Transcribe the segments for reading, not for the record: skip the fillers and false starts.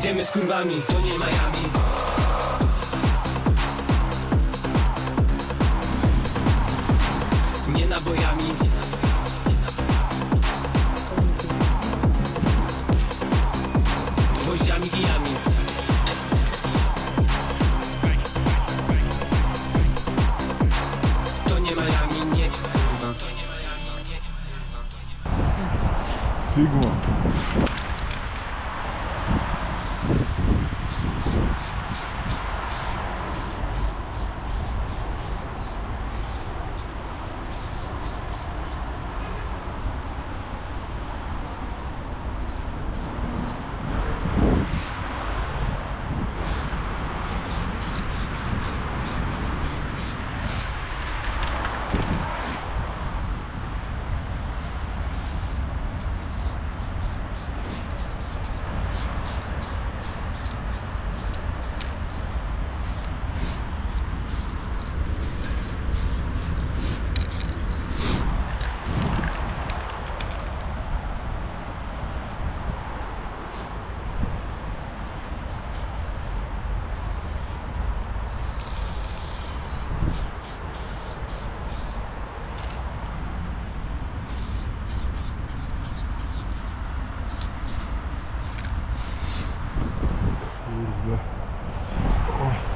Jedziemy z kurwami, to nie Miami. Nie nabojami. Gwoździami, kijami. To nie Miami, nie. Sigma. Kurde. O.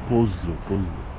Pozdro, pozdro.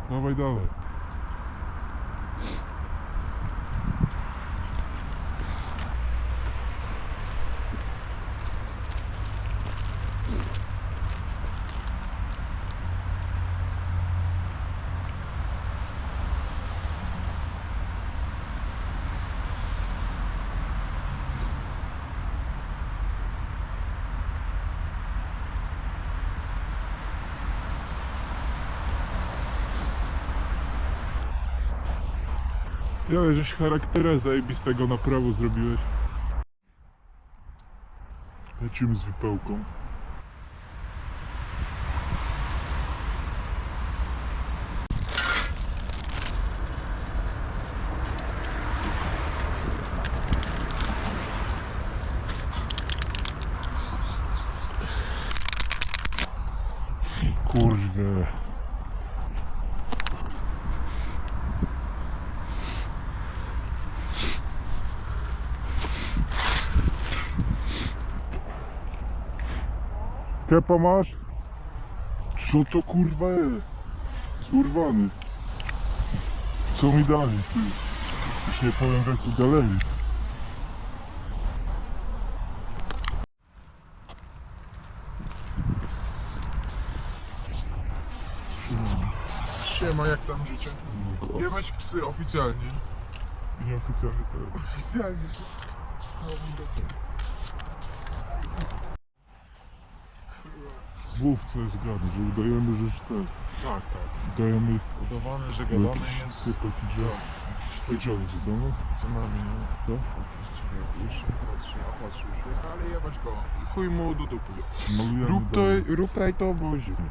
Dawaj, dawaj. Ja, żeś charaktera zajebistego na prawo zrobiłeś. Lecimy z wypełką. Kurde. Kepa masz? Co to kurwa jest? Zurwany. Co mi dali, ty? Już nie powiem w jakiej galerii. Siema, jak tam życie? Jebać psy oficjalnie. I nieoficjalnie też. Oficjalnie. Mów co jest grane, że udajemy, że cztery. Tak, tak. Udajemy Udawany, że gadany jakiś jest typ, jakiś dział. Co działa się za mną? za nami, no. To? Jakiś już patrzy się, ale jebać go. I chuj mu do dupy. Malujemy Rób tutaj to, bo zimno.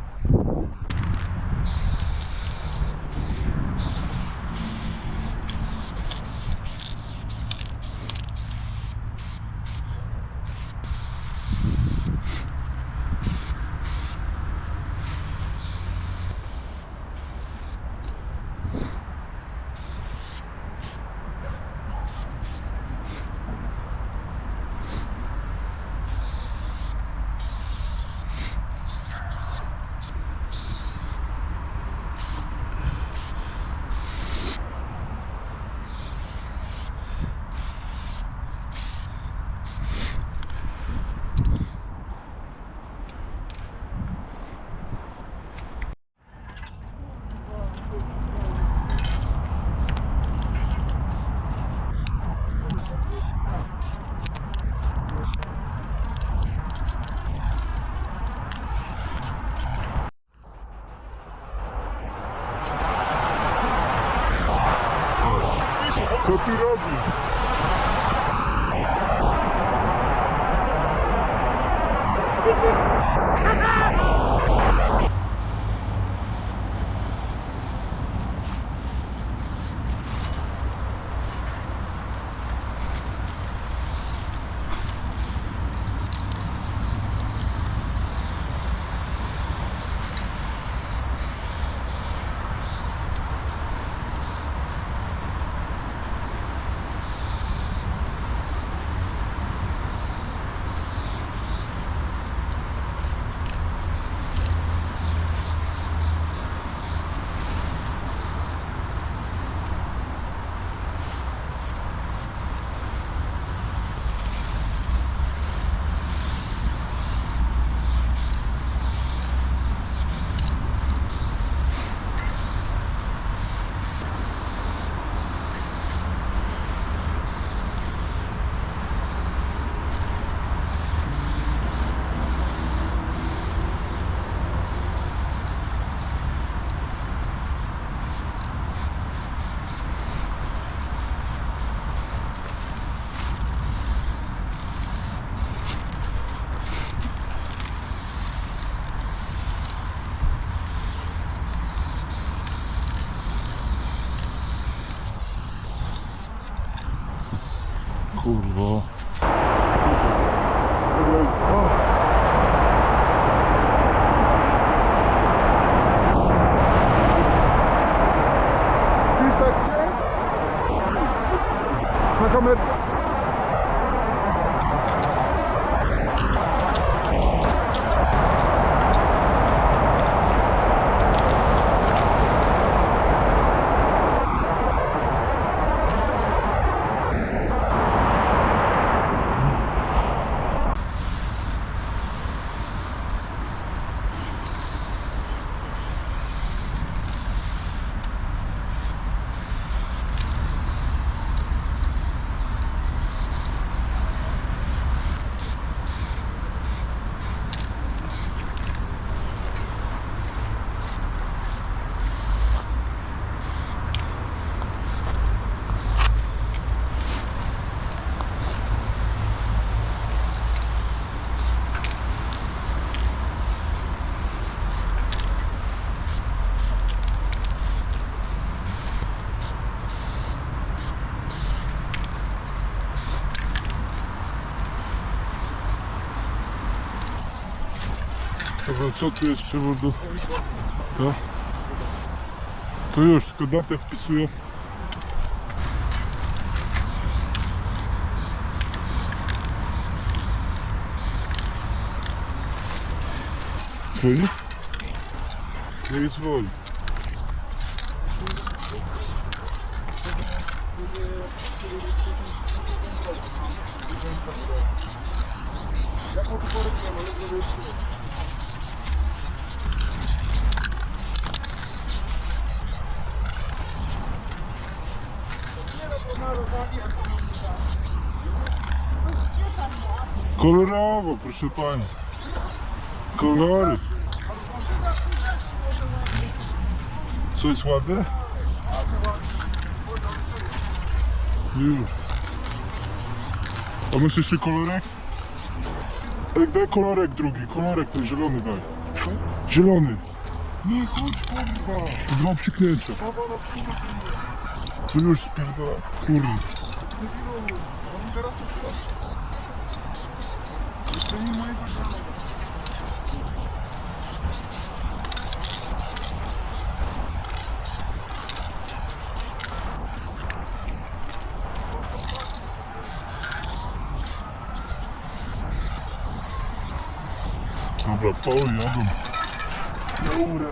Co ty robisz? Kurwa. Pisać się? Na kamerce? Dobra, co tu jeszcze mordo? To? To już, tylko datę wpisuję. Okej. Nie jest woli. Kolorowo, proszę pani. Kolory. Co jest ładne? Już. A masz jeszcze kolorek? Ej, daj kolorek drugi, kolorek ten zielony daj. Zielony. Nie, chodź kurwa. Dwa przykręcia. Tu już spierdala. Kurde. Dobra, Paul jadą. Dobra.